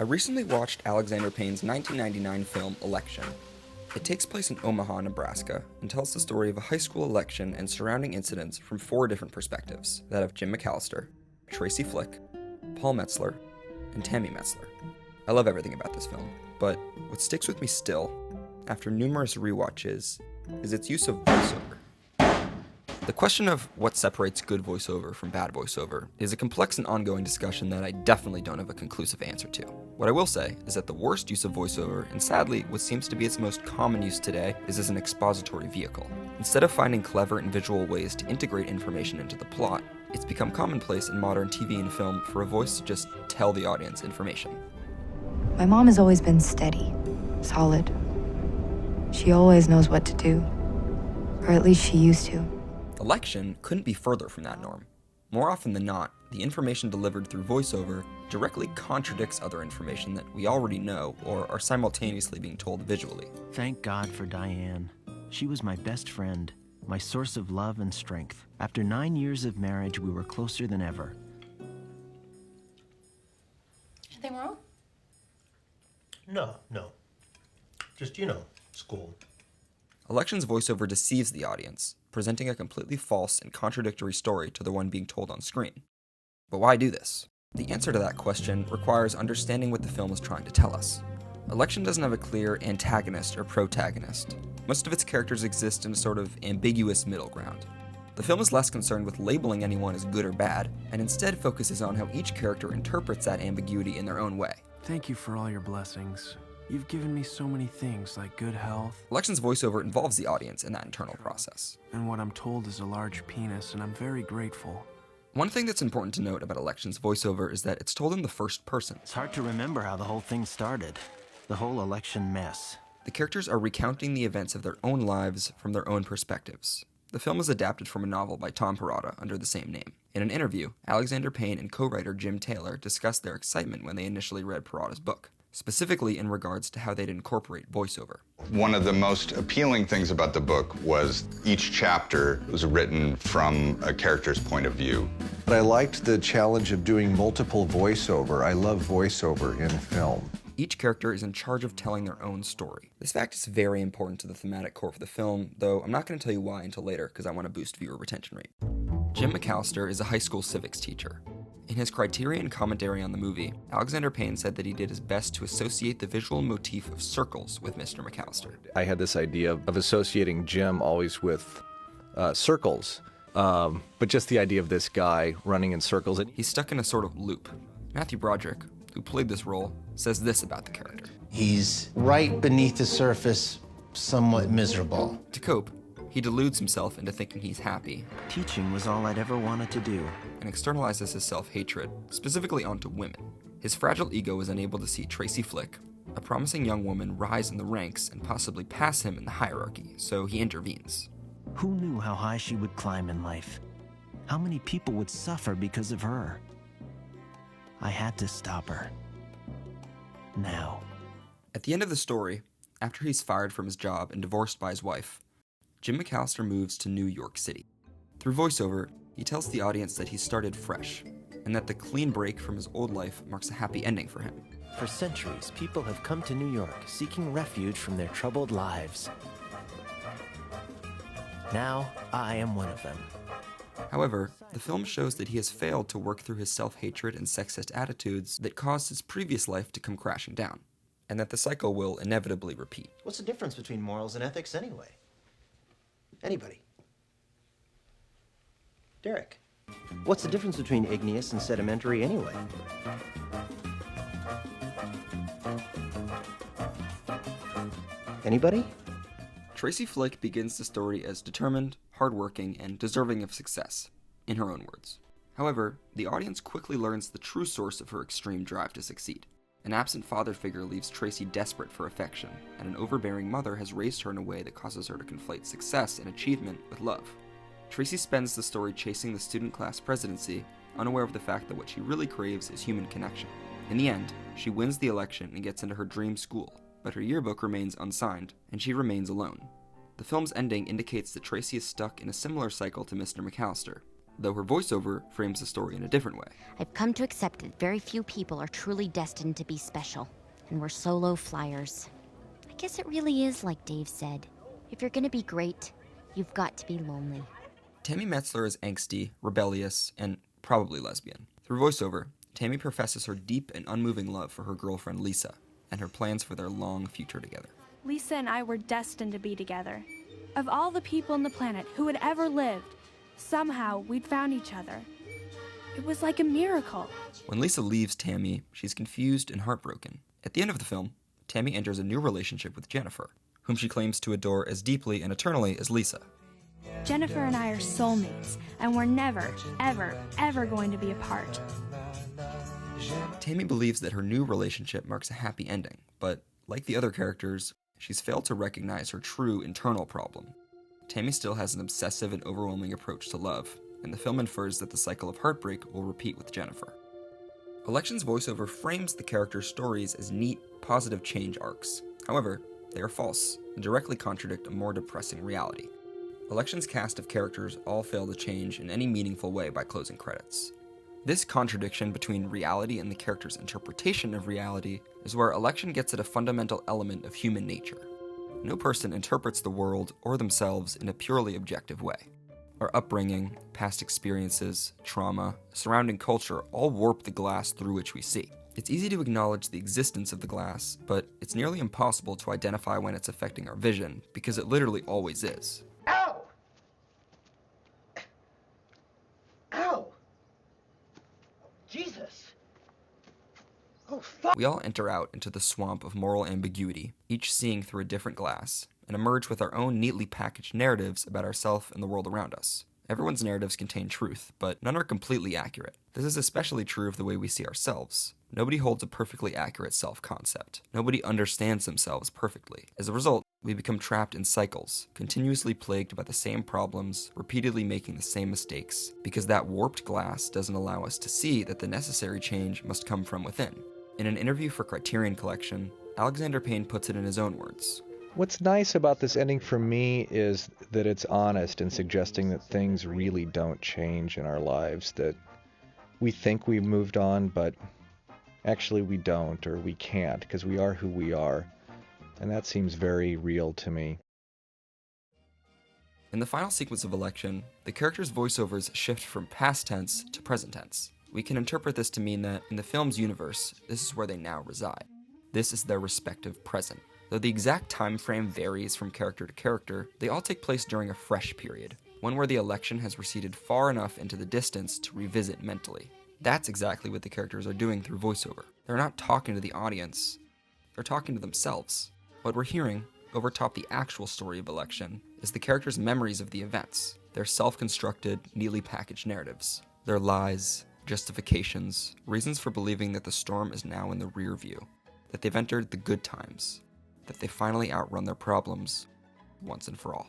I recently watched Alexander Payne's 1999 film Election. It takes place in Omaha, Nebraska, and tells the story of a high school election and surrounding incidents from 4 different perspectives, that of Jim McAllister, Tracy Flick, Paul Metzler, and Tammy Metzler. I love everything about this film, but what sticks with me still, after numerous rewatches, is its use of voiceover. The question of what separates good voiceover from bad voiceover is a complex and ongoing discussion that I definitely don't have a conclusive answer to. What I will say is that the worst use of voiceover, and sadly what seems to be its most common use today, is as an expository vehicle. Instead of finding clever and visual ways to integrate information into the plot, it's become commonplace in modern TV and film for a voice to just tell the audience information. My mom has always been steady, solid. She always knows what to do, or at least she used to. Election couldn't be further from that norm. More often than not, the information delivered through voiceover directly contradicts other information that we already know or are simultaneously being told visually. Thank God for Diane. She was my best friend, my source of love and strength. After 9 years of marriage, we were closer than ever. Anything wrong? No. Just, school. Election's voiceover deceives the audience, presenting a completely false and contradictory story to the one being told on screen. But why do this? The answer to that question requires understanding what the film is trying to tell us. Election doesn't have a clear antagonist or protagonist. Most of its characters exist in a sort of ambiguous middle ground. The film is less concerned with labeling anyone as good or bad, and instead focuses on how each character interprets that ambiguity in their own way. Thank you for all your blessings. You've given me so many things, like good health. Election's voiceover involves the audience in that internal process. And what I'm told is a large penis, and I'm very grateful. One thing that's important to note about Election's voiceover is that it's told in the first person. It's hard to remember how the whole thing started. The whole election mess. The characters are recounting the events of their own lives from their own perspectives. The film is adapted from a novel by Tom Perrotta under the same name. In an interview, Alexander Payne and co-writer Jim Taylor discussed their excitement when they initially read Perrotta's book, specifically in regards to how they'd incorporate voiceover. One of the most appealing things about the book was each chapter was written from a character's point of view. But I liked the challenge of doing multiple voiceover. I love voiceover in film. Each character is in charge of telling their own story. This fact is very important to the thematic core of the film, though I'm not going to tell you why until later because I want to boost viewer retention rate. Jim McAllister is a high school civics teacher. In his Criterion commentary on the movie, Alexander Payne said that he did his best to associate the visual motif of circles with Mr. McAllister. I had this idea of associating Jim always with circles, but just the idea of this guy running in circles. He's stuck in a sort of loop. Matthew Broderick, who played this role, says this about the character. He's right beneath the surface, somewhat miserable. To cope, he deludes himself into thinking he's happy, Teaching was all I'd ever wanted to do. and externalizes his self-hatred, specifically onto women. His fragile ego is unable to see Tracy Flick, a promising young woman, rise in the ranks and possibly pass him in the hierarchy, so he intervenes. Who knew how high she would climb in life? How many people would suffer because of her? I had to stop her. Now. At the end of the story, after he's fired from his job and divorced by his wife, Jim McAllister moves to New York City. Through voiceover, he tells the audience that he started fresh, and that the clean break from his old life marks a happy ending for him. For centuries, people have come to New York seeking refuge from their troubled lives. Now, I am one of them. However, the film shows that he has failed to work through his self-hatred and sexist attitudes that caused his previous life to come crashing down, and that the cycle will inevitably repeat. What's the difference between morals and ethics anyway? Anybody? Derek, what's the difference between igneous and sedimentary anyway? Anybody? Tracy Flick begins the story as determined, hardworking, and deserving of success, in her own words. However, the audience quickly learns the true source of her extreme drive to succeed. An absent father figure leaves Tracy desperate for affection, and an overbearing mother has raised her in a way that causes her to conflate success and achievement with love. Tracy spends the story chasing the student class presidency, unaware of the fact that what she really craves is human connection. In the end, she wins the election and gets into her dream school, but her yearbook remains unsigned, and she remains alone. The film's ending indicates that Tracy is stuck in a similar cycle to Mr. McAllister, though her voiceover frames the story in a different way. I've come to accept that very few people are truly destined to be special, and we're solo flyers. I guess it really is like Dave said. If you're gonna be great, you've got to be lonely. Tammy Metzler is angsty, rebellious, and probably lesbian. Through voiceover, Tammy professes her deep and unmoving love for her girlfriend Lisa, and her plans for their long future together. Lisa and I were destined to be together. Of all the people on the planet who had ever lived, somehow we'd found each other. It was like a miracle. When Lisa leaves Tammy, she's confused and heartbroken. At the end of the film, Tammy enters a new relationship with Jennifer, whom she claims to adore as deeply and eternally as Lisa. Jennifer and I are soulmates, and we're never, ever, ever going to be apart. Tammy believes that her new relationship marks a happy ending, but like the other characters, she's failed to recognize her true internal problem. Tammy still has an obsessive and overwhelming approach to love, and the film infers that the cycle of heartbreak will repeat with Jennifer. Election's voiceover frames the characters' stories as neat, positive change arcs. However, they are false and directly contradict a more depressing reality. Election's cast of characters all fail to change in any meaningful way by closing credits. This contradiction between reality and the character's interpretation of reality is where Election gets at a fundamental element of human nature. No person interprets the world or themselves in a purely objective way. Our upbringing, past experiences, trauma, surrounding culture all warp the glass through which we see. It's easy to acknowledge the existence of the glass, but it's nearly impossible to identify when it's affecting our vision, because it literally always is. Ow! Ow! Jesus! Oh, fuck! We all enter out into the swamp of moral ambiguity, each seeing through a different glass, and emerge with our own neatly packaged narratives about ourselves and the world around us. Everyone's narratives contain truth, but none are completely accurate. This is especially true of the way we see ourselves. Nobody holds a perfectly accurate self-concept. Nobody understands themselves perfectly. As a result, we become trapped in cycles, continuously plagued by the same problems, repeatedly making the same mistakes, because that warped glass doesn't allow us to see that the necessary change must come from within. In an interview for Criterion Collection, Alexander Payne puts it in his own words. What's nice about this ending for me is that it's honest in suggesting that things really don't change in our lives, that we think we've moved on, but actually we don't, or we can't, because we are who we are. And that seems very real to me. In the final sequence of Election, the characters' voiceovers shift from past tense to present tense. We can interpret this to mean that, in the film's universe, this is where they now reside. This is their respective present. Though the exact time frame varies from character to character, they all take place during a fresh period, one where the election has receded far enough into the distance to revisit mentally. That's exactly what the characters are doing through voiceover. They're not talking to the audience, they're talking to themselves. What we're hearing, overtop the actual story of Election, is the characters' memories of the events, their self-constructed, neatly packaged narratives, their lies, justifications, reasons for believing that the storm is now in the rear view, that they've entered the good times, that they finally outrun their problems once and for all.